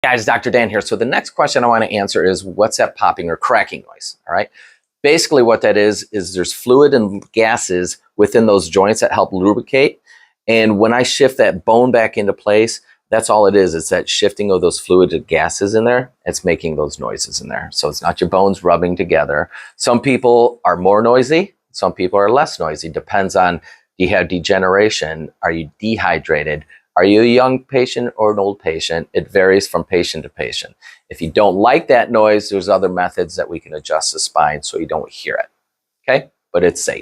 Guys, Dr. Dan here. So the next question I want to answer is, what's that popping or cracking noise? All right. Basically what that is there's fluid and gases within those joints that help lubricate. And when I shift that bone back into place, that's all it is. It's that shifting of those fluid and gases in there. It's making those noises in there. So it's not your bones rubbing together. Some people are more noisy. Some people are less noisy. Depends on, do you have degeneration? Are you dehydrated? Are you a young patient or an old patient? It varies from patient to patient. If you don't like that noise, there's other methods that we can adjust the spine so you don't hear it. Okay? But it's safe.